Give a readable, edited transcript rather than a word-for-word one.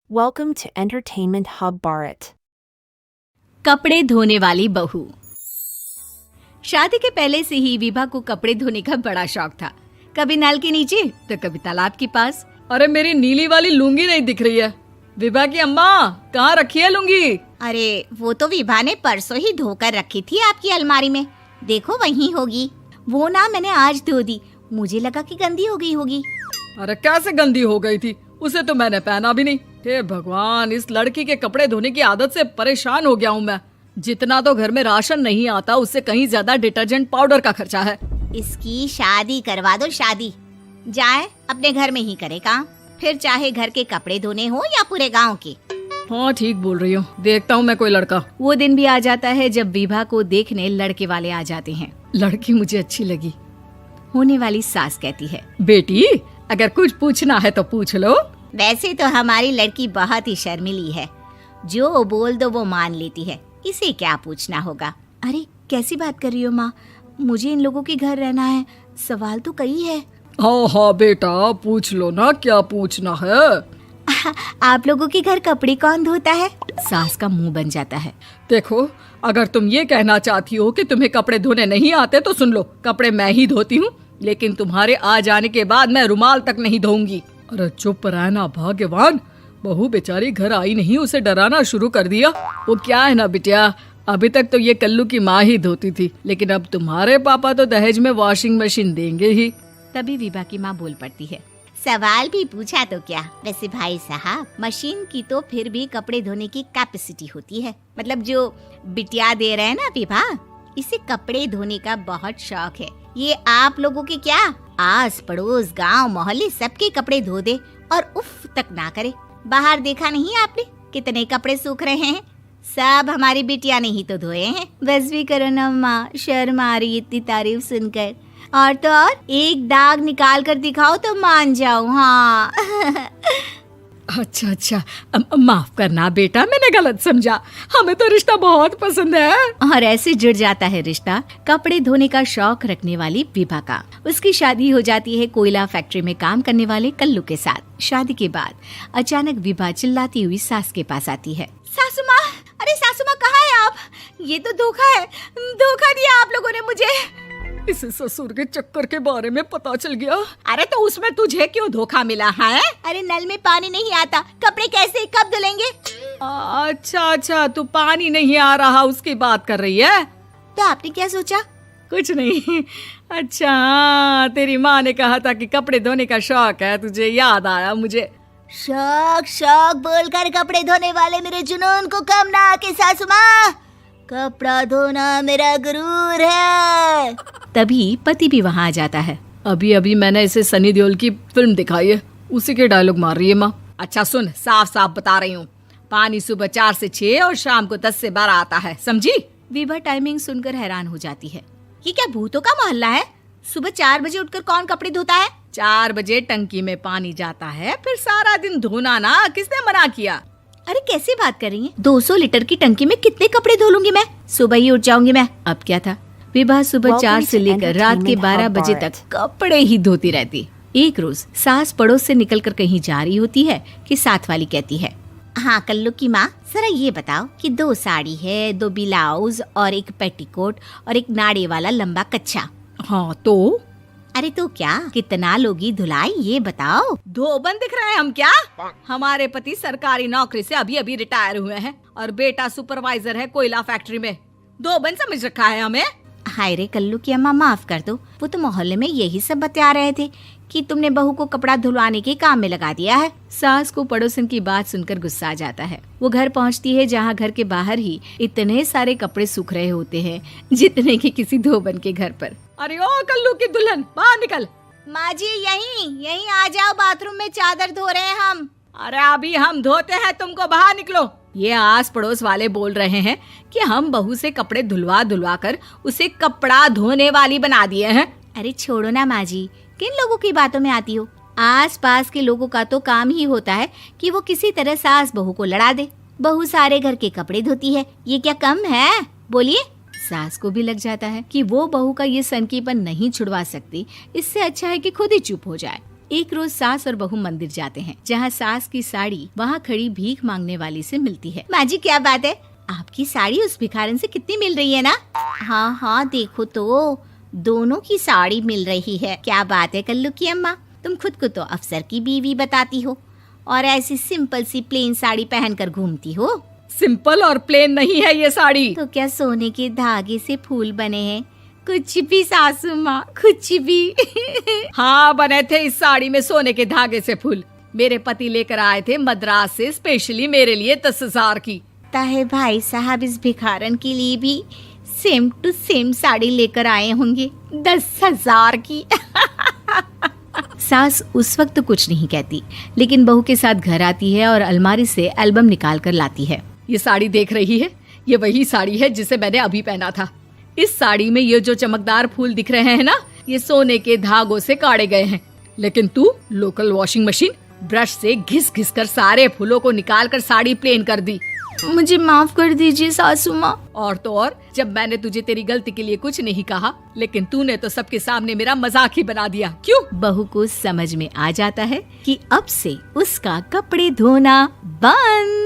Welcome to Entertainment Hub Bharat. कपड़े धोने वाली बहू। शादी के पहले से ही विभा को कपड़े धोने का बड़ा शौक था। कभी नल के नीचे तो कभी तालाब के पास। अरे मेरी नीली वाली लुंगी नहीं दिख रही है। विभा की अम्मा कहाँ रखी है लुंगी? अरे वो तो विभा ने परसों ही धोकर रखी थी आपकी अलमारी में। देखो वहीं होगी। वो ना मैंने आज धो दी, मुझे लगा कि गंदी हो गई होगी। अरे कैसे गंदी हो गई थी? उसे तो मैंने पहना भी नहीं। हे भगवान, इस लड़की के कपड़े धोने की आदत से परेशान हो गया हूँ मैं। जितना तो घर में राशन नहीं आता उससे कहीं ज्यादा डिटर्जेंट पाउडर का खर्चा है। इसकी शादी करवा दो, शादी। जाए अपने घर में ही करे काम, फिर चाहे घर के कपड़े धोने हो या पूरे गांव के। हाँ ठीक बोल रही हूँ, देखता हूँ मैं कोई लड़का। वो दिन भी आ जाता है जब विभा को देखने लड़के वाले आ जाते हैं। लड़की मुझे अच्छी लगी। होने वाली सास कहती है, बेटी अगर कुछ पूछना है तो पूछ लो। वैसे तो हमारी लड़की बहुत ही शर्मीली है, जो बोल दो वो मान लेती है, इसे क्या पूछना होगा। अरे कैसी बात कर रही हो माँ, मुझे इन लोगों के घर रहना है, सवाल तो कई है। हाँ हाँ बेटा पूछ लो ना, क्या पूछना है। आप लोगों के घर कपड़े कौन धोता है? सास का मुंह बन जाता है। देखो अगर तुम ये कहना चाहती हो कि तुम्हें कपड़े धोने नहीं आते तो सुन लो, कपड़े मैं ही धोती हूँ, लेकिन तुम्हारे आ जाने के बाद मैं रुमाल तक नहीं धोऊंगी। अरे चुप रहना भाग्यवान, बहू बेचारी घर आई नहीं, उसे डराना शुरू कर दिया। वो क्या है ना बिटिया, अभी तक तो ये कल्लू की माँ ही धोती थी, लेकिन अब तुम्हारे पापा तो दहेज में वॉशिंग मशीन देंगे ही। तभी विभा की माँ बोल पड़ती है, सवाल भी पूछा तो क्या। वैसे भाई साहब, मशीन की तो फिर भी कपड़े धोने की कैपेसिटी होती है। मतलब जो बिटिया दे रहे हैं ना विभा, इसे कपड़े धोने का बहुत शौक है। ये आप लोगों के क्या, आस पड़ोस गांव मोहल्ले सबके कपड़े धो दे और उफ तक ना करे। बाहर देखा नहीं आपने कितने कपड़े सूख रहे हैं? सब हमारी बिटिया ने ही तो धोए हैं। बस भी करो ना माँ, शर्म आ रही इतनी तारीफ सुनकर। और तो और एक दाग निकाल कर दिखाओ तो मान जाऊं। हाँ अच्छा माफ करना बेटा, मैंने गलत समझा। हमें तो रिश्ता बहुत पसंद है। और ऐसे जुड़ जाता है रिश्ता कपड़े धोने का शौक रखने वाली विभा का। उसकी शादी हो जाती है कोयला फैक्ट्री में काम करने वाले कल्लू के साथ। शादी के बाद अचानक विभा चिल्लाती हुई सास के पास आती है। सासू माँ, अरे सासू माँ कहाँ है आप? ये तो धोखा है, धोखा दिया आप लोगों ने मुझे। इसे ससुर के चक्कर के बारे में पता चल गया। अरे तो उसमें तुझे क्यों धोखा मिला है? अरे नल में पानी नहीं आता, कपड़े कैसे कब धुलेंगे? अच्छा तू पानी नहीं आ रहा उसकी बात कर रही है। तो आपने क्या सोचा? कुछ नहीं। अच्छा तेरी माँ ने कहा था कि कपड़े धोने का शौक है तुझे, याद आया मुझे। शौक शौक बोलकर कपड़े धोने वाले मेरे जुनून को कम ना आके सासू माँ, कपड़ा धोना मेरा गुरूर है। तभी पति भी वहाँ आ जाता है। अभी मैंने इसे सनी देओल की फिल्म दिखाई है, उसी के डायलॉग मार रही है माँ। अच्छा सुन, साफ साफ बता रही हूँ, पानी सुबह 4 से 6 और शाम को 10 से 12 आता है, समझी? विभा टाइमिंग सुनकर हैरान हो जाती है। ये क्या भूतों का मोहल्ला है? सुबह 4 बजे उठकर कौन कपड़े धोता है? 4 बजे टंकी में पानी जाता है, फिर सारा दिन धोना ना, किसने मना किया? अरे कैसी बात कर रही हैं? 200 लीटर की टंकी में कितने कपड़े धो लूंगी मैं? सुबह ही उठ जाऊंगी मैं। अब क्या था, विभा सुबह 4 से लेकर रात के 12 बजे तक कपड़े ही धोती रहती। एक रोज सास पड़ोस से निकलकर कहीं जा रही होती है कि साथ वाली कहती है, हाँ कल्लू की माँ, जरा ये बताओ कि 2 साड़ी है, 2 ब्लाउज और एक पेटीकोट और एक नाड़े वाला लंबा कच्छा। हाँ तो? अरे तो क्या, कितना लोगी धुलाई ये बताओ। धोबन दिख रहे हैं हम क्या? हमारे पति सरकारी नौकरी से अभी रिटायर हुए हैं और बेटा सुपरवाइजर है कोयला फैक्ट्री में। धोबन समझ रखा है हमें? हाय रे कल्लू की अम्मा, माफ कर दो, वो तो मोहल्ले में यही सब बता रहे थे कि तुमने बहू को कपड़ा धुलवाने के काम में लगा दिया है। सास को पड़ोसन की बात सुनकर गुस्सा आ जाता है। वो घर पहुंचती है जहां घर के बाहर ही इतने सारे कपड़े सूख रहे होते हैं जितने कि किसी धोबन के घर पर। अरे ओ कल्लू की दुल्हन, बाहर निकल। माँ जी यहीं आ जाओ, बाथरूम में चादर धो रहे हैं हम। अरे अभी हम धोते हैं, तुमको बाहर निकलो। ये आस पड़ोस वाले बोल रहे हैं कि हम बहू से कपड़े धुलवा कर उसे कपड़ा धोने वाली बना दिए हैं। अरे छोड़ो ना माँ जी, किन लोगों की बातों में आती हो? आस पास के लोगों का तो काम ही होता है कि वो किसी तरह सास बहू को लड़ा दे। बहू सारे घर के कपड़े धोती है, ये क्या कम है? बोलिए। सास को भी लग जाता है कि वो बहू का ये सनकीपन नहीं छुड़वा सकती, इससे अच्छा है कि खुद ही चुप हो जाए। एक रोज सास और बहू मंदिर जाते हैं, जहाँ सास की साड़ी वहाँ खड़ी भीख मांगने वाली से मिलती है। माँ जी क्या बात है, आपकी साड़ी उस भिखारन से कितनी मिल रही है ना? हाँ हाँ देखो तो दोनों की साड़ी मिल रही है। क्या बात है कल्लू की अम्मा, तुम खुद को तो अफसर की बीवी बताती हो और ऐसी सिंपल सी प्लेन साड़ी पहनकर घूमती हो। सिंपल और प्लेन नहीं है ये साड़ी। तो क्या सोने के धागे से फूल बने हैं? कुछ भी सासू माँ, कुछ भी। हाँ बने थे इस साड़ी में सोने के धागे से फूल। मेरे पति लेकर आए थे मद्रास से स्पेशली मेरे लिए 10,000 की। है भाई साहब इस भिखारन के लिए भी सेम टू सेम साड़ी लेकर आए होंगे 10,000 की। सास उस वक्त तो कुछ नहीं कहती, लेकिन बहू के साथ घर आती है और अलमारी से एल्बम निकाल कर लाती है। ये साड़ी देख रही है, ये वही साड़ी है जिसे मैंने अभी पहना था। इस साड़ी में ये जो चमकदार फूल दिख रहे हैं ना, ये सोने के धागों से काटे गए हैं। लेकिन तू लोकल वॉशिंग मशीन ब्रश से घिस घिस कर सारे फूलों को निकाल कर साड़ी प्लेन कर दी। मुझे माफ कर दीजिए सासू माँ। और तो और, जब मैंने तुझे तेरी गलती के लिए कुछ नहीं कहा, लेकिन तूने तो सबके सामने मेरा मजाक ही बना दिया। क्यों? बहू को समझ में आ जाता है कि अब से उसका कपड़े धोना बंद।